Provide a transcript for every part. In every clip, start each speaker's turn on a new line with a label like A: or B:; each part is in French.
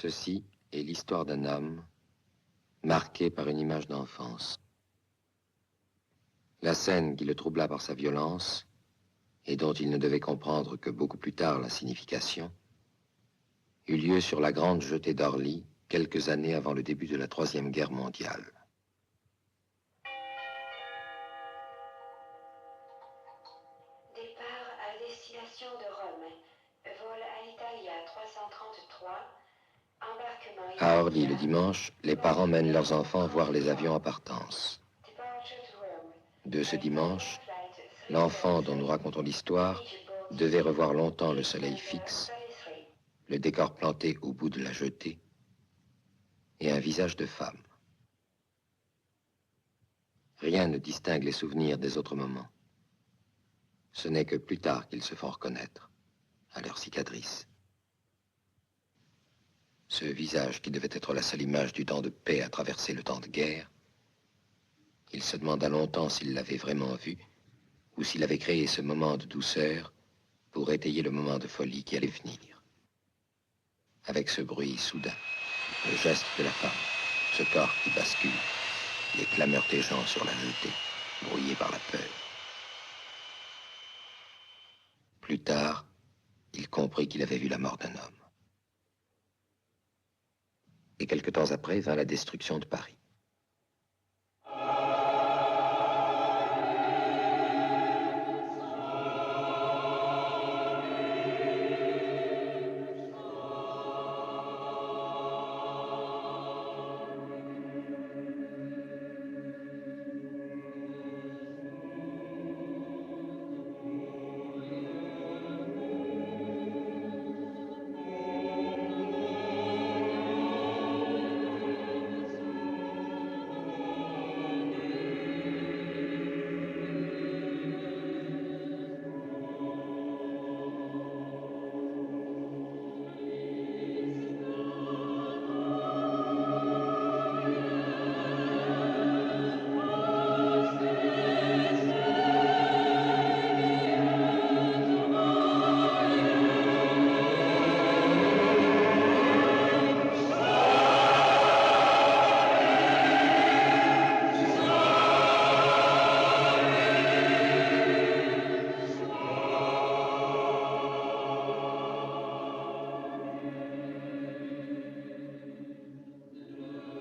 A: Ceci est l'histoire d'un homme marqué par une image d'enfance. La scène qui le troubla par sa violence et dont il ne devait comprendre que beaucoup plus tard la signification, eut lieu sur la grande jetée d'Orly, quelques années avant le début de la Troisième Guerre mondiale.
B: Départ à destination de Rome. Vol Alitalia 333. Embarquement
A: À Orly, le dimanche, les parents mènent leurs enfants voir les avions en partance. De ce dimanche, l'enfant dont nous racontons l'histoire devait revoir longtemps le soleil fixe, le décor planté au bout de la jetée et un visage de femme. Rien ne distingue les souvenirs des autres moments. Ce n'est que plus tard qu'ils se font reconnaître, à leur cicatrice. Ce visage qui devait être la seule image du temps de paix à traverser le temps de guerre, il se demanda longtemps s'il l'avait vraiment vu ou s'il avait créé ce moment de douceur pour étayer le moment de folie qui allait venir. Avec ce bruit soudain, le geste de la femme, ce corps qui bascule, les clameurs des gens sur la jetée, brouillés par la peur. Plus tard, il comprit qu'il avait vu la mort d'un homme. Et quelque temps après vint la destruction de Paris.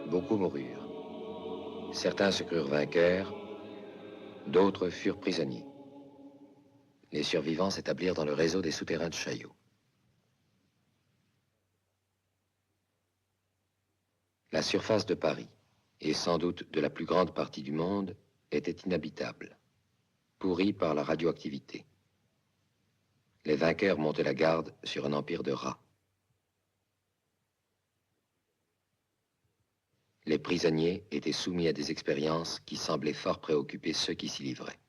A: Beaucoup moururent. Certains se crurent vainqueurs, d'autres furent prisonniers. Les survivants s'établirent dans le réseau des souterrains de Chaillot. La surface de Paris, et sans doute de la plus grande partie du monde, était inhabitable, pourrie par la radioactivité. Les vainqueurs montaient la garde sur un empire de rats. Les prisonniers étaient soumis à des expériences qui semblaient fort préoccuper ceux qui s'y livraient.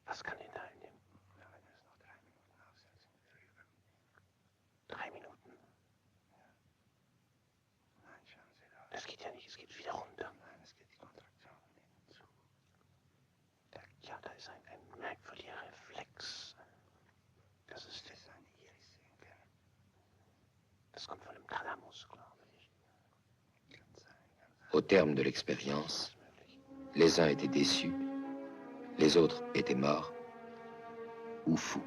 C: Was kann denn da in dem... Ja, wenn wir es noch 3 Minuten aufsetzen. 3 Minuten? Ja. Nein, schauen Sie da. Das geht ja nicht, es geht wieder runter. Nein, es geht die Kontraktion hinzu. Ja, da ist ein merkwürdiger Reflex. Das ist das eine Iris sehen können. Das kommt von dem Thalamus, glaube ich. Kann sein, kann sein.
A: Au terme de l'expérience, les uns étaient déçus, les autres étaient morts ou fous.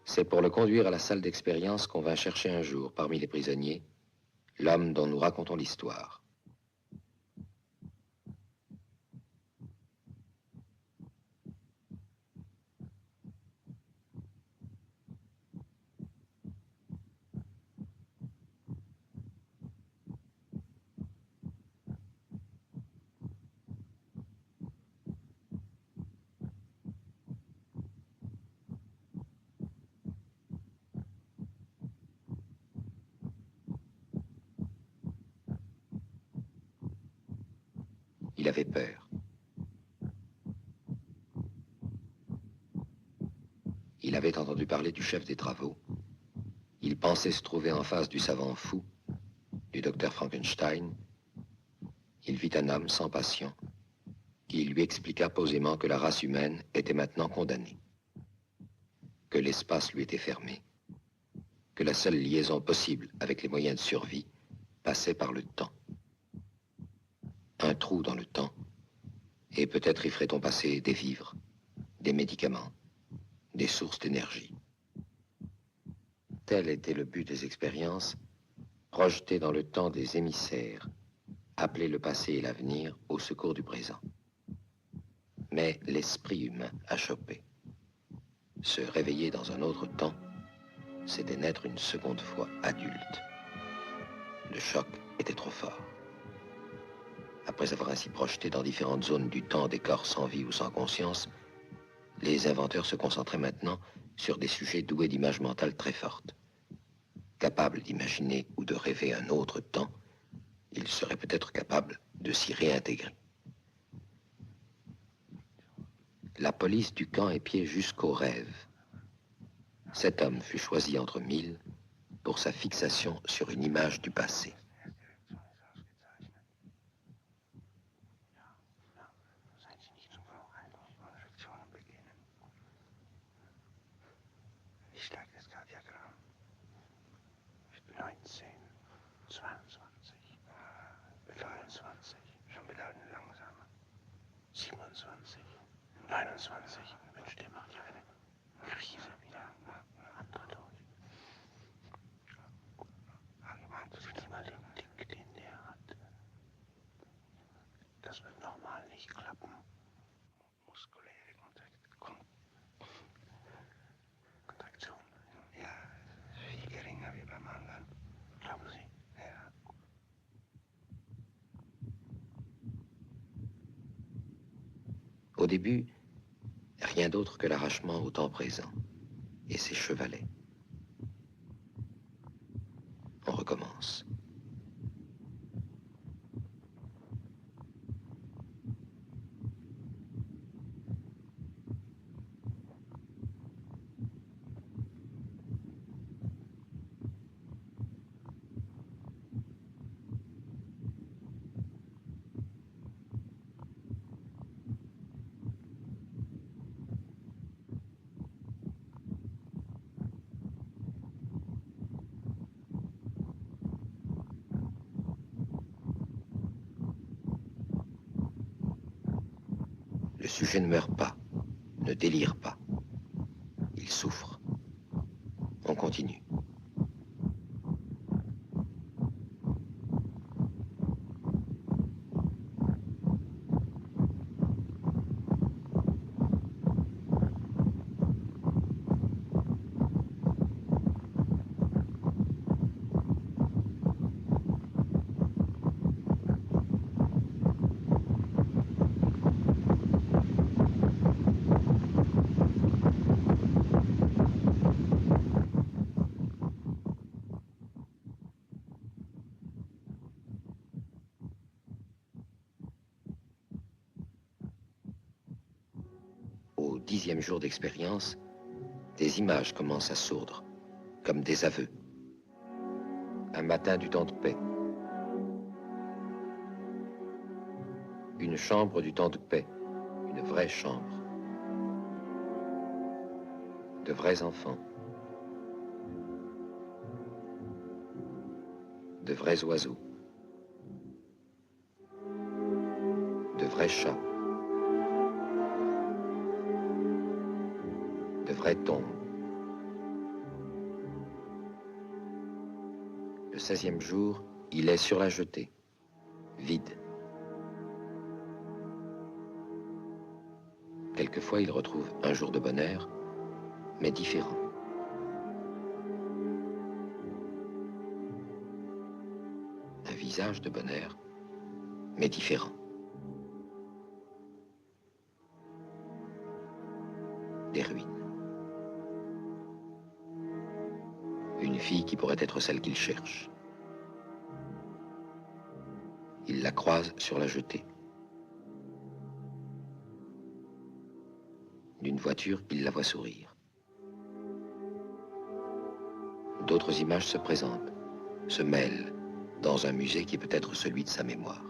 A: C'est pour le conduire à la salle d'expérience qu'on vint chercher un jour, parmi les prisonniers, l'homme dont nous racontons l'histoire. il avait peur. Il avait entendu parler du chef des travaux. Il pensait se trouver en face du savant fou, du docteur Frankenstein. Il vit un homme sans passion, qui lui expliqua posément que la race humaine était maintenant condamnée, que l'espace lui était fermé, que la seule liaison possible avec les moyens de survie passait par le temps. Un trou dans le temps, et peut-être y ferait-on passer des vivres, des médicaments, des sources d'énergie. Tel était le but des expériences, projeter dans le temps des émissaires, appeler le passé et l'avenir au secours du présent. Mais l'esprit humain a chopé. Se réveiller dans un autre temps, c'était naître une seconde fois adulte. Le choc était trop fort. Après avoir ainsi projeté dans différentes zones du temps des corps sans vie ou sans conscience, les inventeurs se concentraient maintenant sur des sujets doués d'images mentales très fortes. Capables d'imaginer ou de rêver un autre temps, ils seraient peut-être capables de s'y réintégrer. La police du camp épiait jusqu'au rêve. Cet homme fut choisi entre 1000 pour sa fixation sur une image du passé.
C: Das wird normal nicht klappen. Muskuläre Kontraktion. Ja, viel geringer wie beim anderen. Glauben Sie? Ja.
A: Au début, rien d'autre que l'arrachement au temps présent et ses chevalets. On recommence. Le sujet ne meurt pas, ne délire pas. Il souffre. On continue. Au 10e jour d'expérience, des images commencent à sourdre, comme des aveux. Un matin du temps de paix. Une chambre du temps de paix, une vraie chambre. De vrais enfants. De vrais oiseaux. De vrais chats. De vraies tombes. Le 16e jour, il est sur la jetée, vide. Quelquefois, il retrouve un jour de bonheur, mais différent. Un visage de bonheur, mais différent. Des ruines. Une fille qui pourrait être celle qu'il cherche. Il la croise sur la jetée. d'une voiture, il la voit sourire. D'autres images se présentent, se mêlent, dans un musée qui peut être celui de sa mémoire.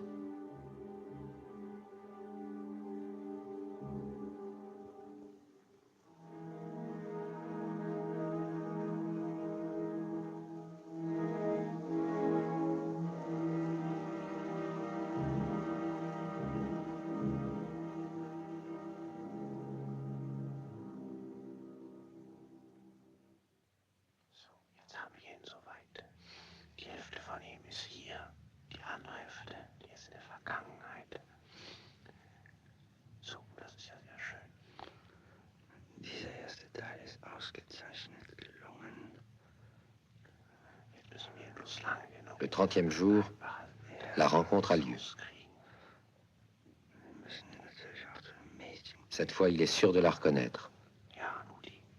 A: Le 30e jour, la rencontre a lieu. Cette fois, il est sûr de la reconnaître.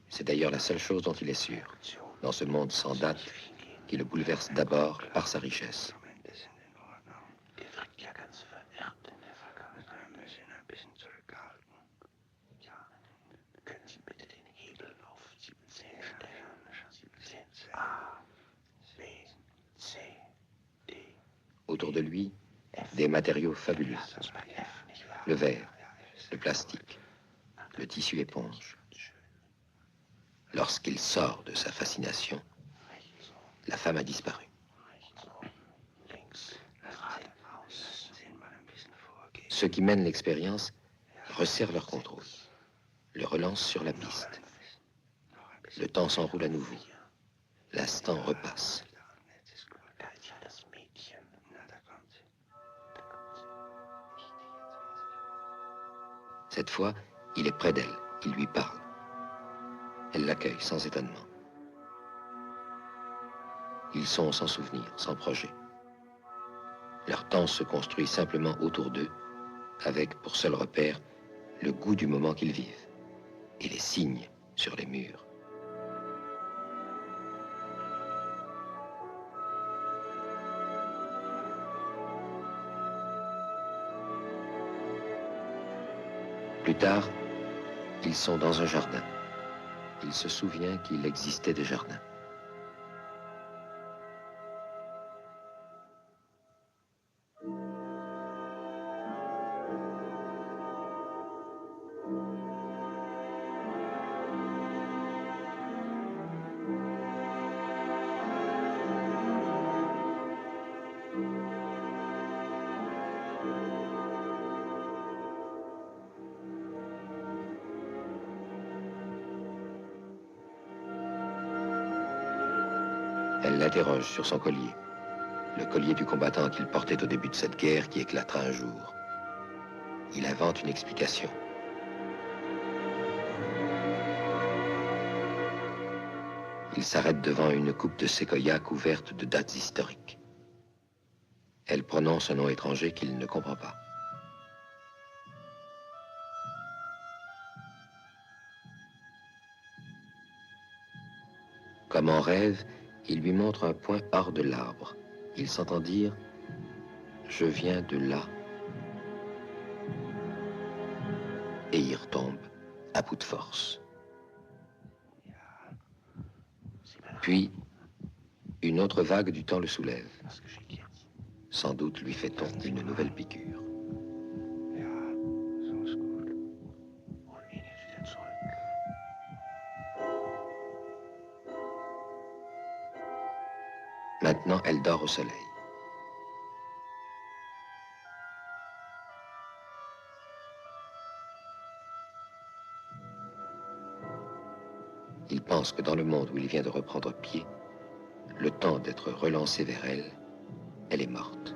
A: C'est d'ailleurs la seule chose dont il est sûr, dans ce monde sans date, qui le bouleverse d'abord par sa richesse. Autour de lui, des matériaux fabuleux. Le verre, le plastique, le tissu éponge. Lorsqu'il sort de sa fascination, la femme a disparu. Ceux qui mènent l'expérience resserrent leur contrôle, le relancent sur la piste. Le temps s'enroule à nouveau. L'instant repasse. Cette fois, il est près d'elle, il lui parle. Elle l'accueille sans étonnement. Ils sont sans souvenir, sans projet. Leur temps se construit simplement autour d'eux, avec pour seul repère le goût du moment qu'ils vivent et les signes sur les murs. Plus tard, ils sont dans un jardin. Il se souvient qu'il existait des jardins. Elle l'interroge sur son collier, le collier du combattant qu'il portait au début de cette guerre qui éclatera un jour. Il invente une explication. Il s'arrête devant une coupe de séquoia couverte de dates historiques. Elle prononce un nom étranger qu'il ne comprend pas. Comme en rêve, il lui montre un point hors de l'arbre. Il s'entend dire « Je viens de là ». Et il retombe à bout de force. Puis, une autre vague du temps le soulève. Sans doute lui fait-on une nouvelle piqûre. Maintenant, elle dort au soleil. Il pense que dans le monde où il vient de reprendre pied, le temps d'être relancé vers elle, elle est morte.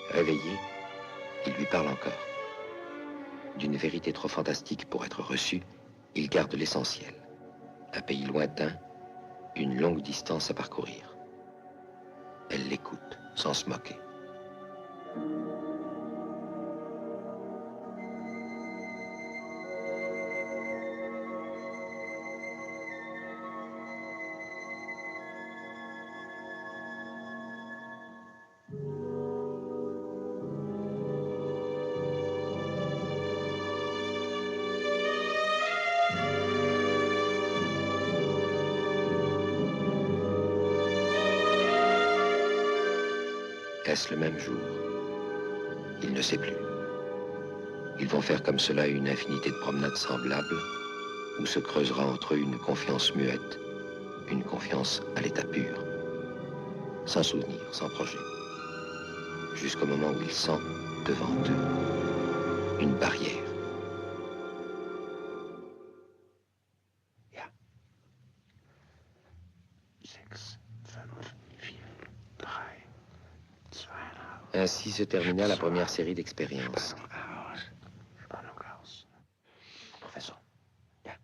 A: Réveillé, il lui parle encore. D'une vérité trop fantastique pour être reçue, il garde l'essentiel. Un pays lointain, une longue distance à parcourir. Elle l'écoute, sans se moquer. Est-ce le même jour? Il ne sait plus. Ils vont faire comme cela une infinité de promenades semblables, où se creusera entre eux une confiance muette, une confiance à l'état pur, sans souvenir, sans projet, jusqu'au moment où il sent devant eux une barrière.
C: Ja. 6, 5, 4, 3, 2,5.
A: Ainsi se termina la première série d'expériences.
C: Spannung aus. Professor. Ja.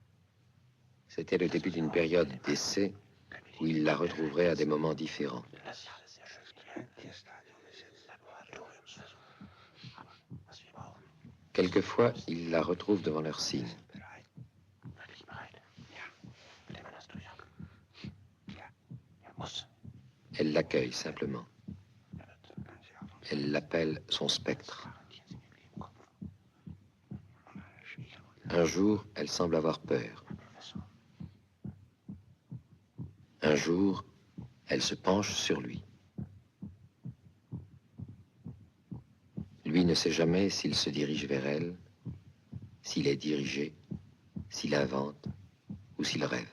A: C'était le début d'une période d'essai où il la retrouverait à des moments différents.
C: Das ist alles sehr schön. Hier Stadion ist jetzt Laboratoriumsversuch. Aber was wir brauchen,
A: Quelquefois, il la retrouve devant leur signe.
C: wirklich bereit. Ja. Mit dem hast du ja. Ja. Er muss.
A: Elle l'accueille simplement. Elle l'appelle son spectre. Un jour, elle semble avoir peur. Un jour, elle se penche sur lui. Lui ne sait jamais s'il se dirige vers elle, s'il est dirigé, s'il invente ou s'il rêve.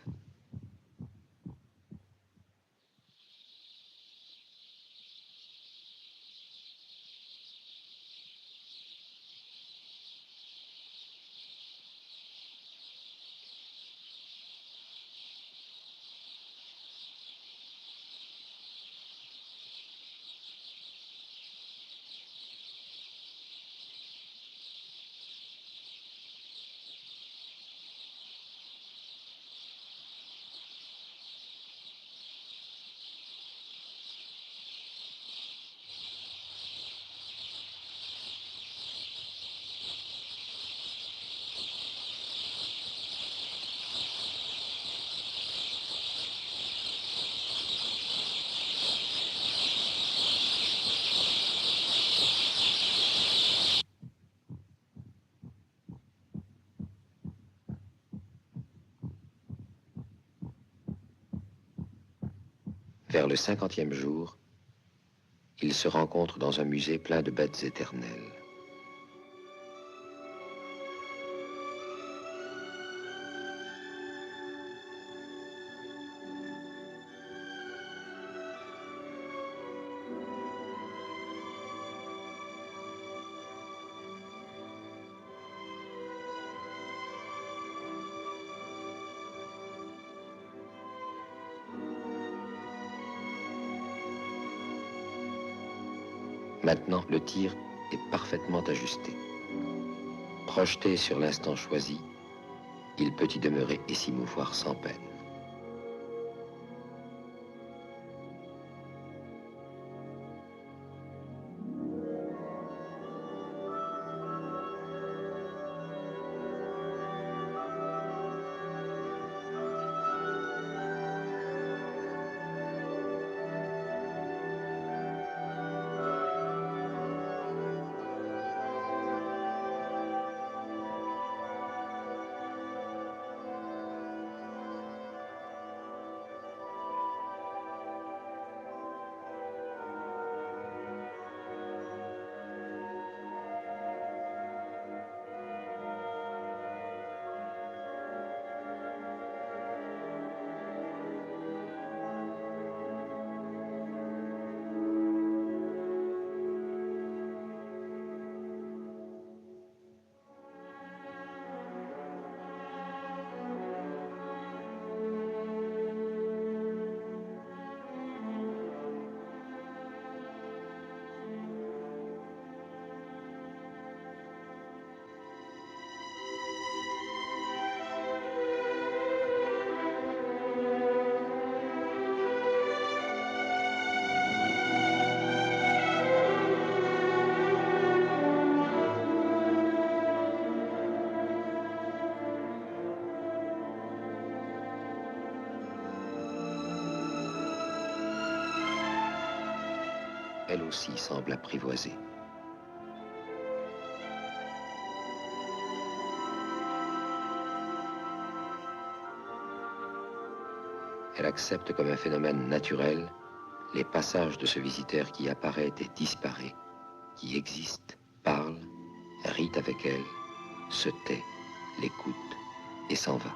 A: Vers le 50e jour, ils se rencontrent dans un musée plein de bêtes éternelles. Maintenant, le tir est parfaitement ajusté. Projeté sur l'instant choisi, il peut y demeurer et s'y mouvoir sans peine. Elle aussi semble apprivoisée. Elle accepte comme un phénomène naturel les passages de ce visiteur qui apparaît et disparaît, qui existe, parle, rit avec elle, se tait, l'écoute et s'en va.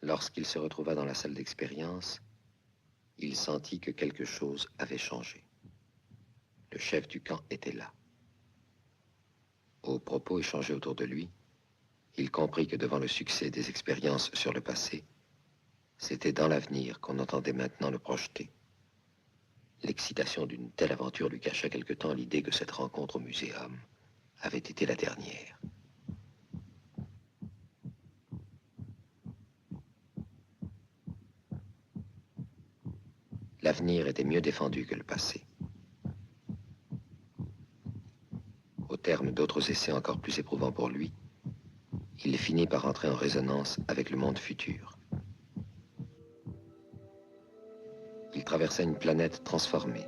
A: Lorsqu'il se retrouva dans la salle d'expérience, il sentit que quelque chose avait changé. Le chef du camp était là. Aux propos échangés autour de lui, il comprit que devant le succès des expériences sur le passé, c'était dans l'avenir qu'on entendait maintenant le projeter. L'excitation d'une telle aventure lui cacha quelque temps l'idée que cette rencontre au muséum avait été la dernière. L'avenir était mieux défendu que le passé. Au terme d'autres essais encore plus éprouvants pour lui, il finit par entrer en résonance avec le monde futur. Il traversa une planète transformée.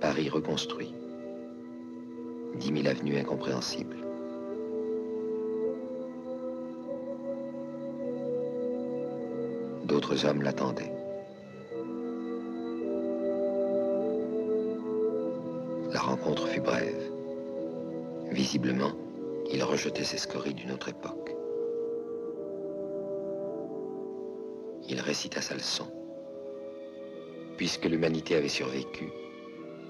A: Paris reconstruit. 10 000 avenues incompréhensibles. D'autres hommes l'attendaient. La rencontre fut brève. Visiblement, il rejetait ces scories d'une autre époque. Il récita sa leçon. Puisque l'humanité avait survécu,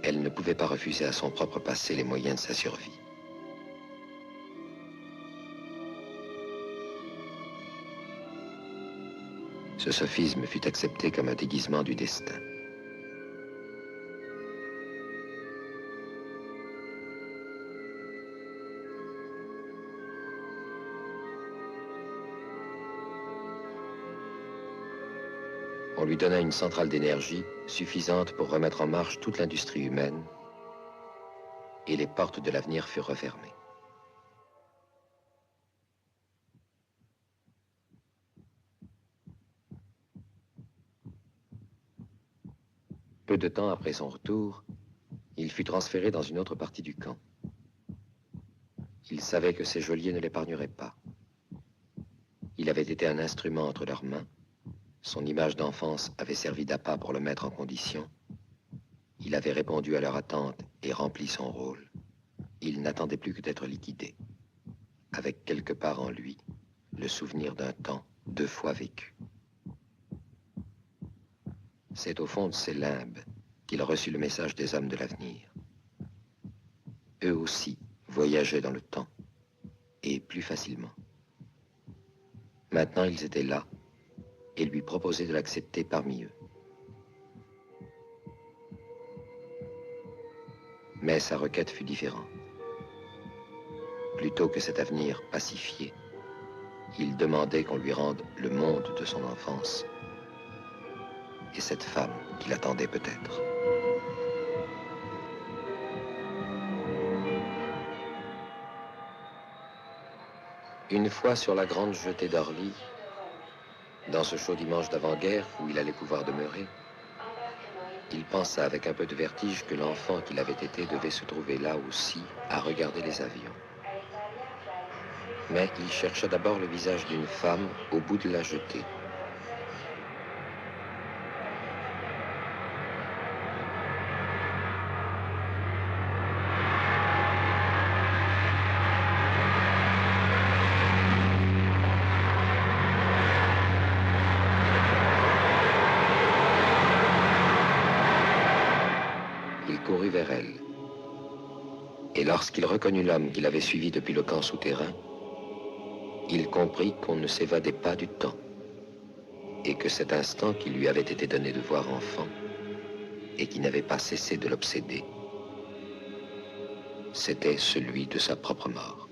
A: elle ne pouvait pas refuser à son propre passé les moyens de sa survie. Ce sophisme fut accepté comme un déguisement du destin. On lui donna une centrale d'énergie suffisante pour remettre en marche toute l'industrie humaine, et les portes de l'avenir furent refermées. Peu de temps après son retour, il fut transféré dans une autre partie du camp. Il savait que ses geôliers ne l'épargneraient pas. Il avait été un instrument entre leurs mains. Son image d'enfance avait servi d'appât pour le mettre en condition. Il avait répondu à leur attente et rempli son rôle. Il n'attendait plus que d'être liquidé, avec quelque part en lui le souvenir d'un temps 2 fois vécu. C'est au fond de ses limbes qu'il reçut le message des hommes de l'avenir. Eux aussi voyageaient dans le temps, et plus facilement. Maintenant, ils étaient là, et lui proposaient de l'accepter parmi eux. Mais sa requête fut différente. Plutôt que cet avenir pacifié, il demandait qu'on lui rende le monde de son enfance et cette femme qui l'attendait peut-être. Une fois sur la grande jetée d'Orly, dans ce chaud dimanche d'avant-guerre où il allait pouvoir demeurer, il pensa avec un peu de vertige que l'enfant qu'il avait été devait se trouver là aussi à regarder les avions. Mais il chercha d'abord le visage d'une femme au bout de la jetée. Il courut vers elle, Et lorsqu'il reconnut l'homme qu'il avait suivi depuis le camp souterrain, il comprit qu'on ne s'évadait pas du temps, et que cet instant qui lui avait été donné de voir enfant, et qui n'avait pas cessé de l'obséder, c'était celui de sa propre mort.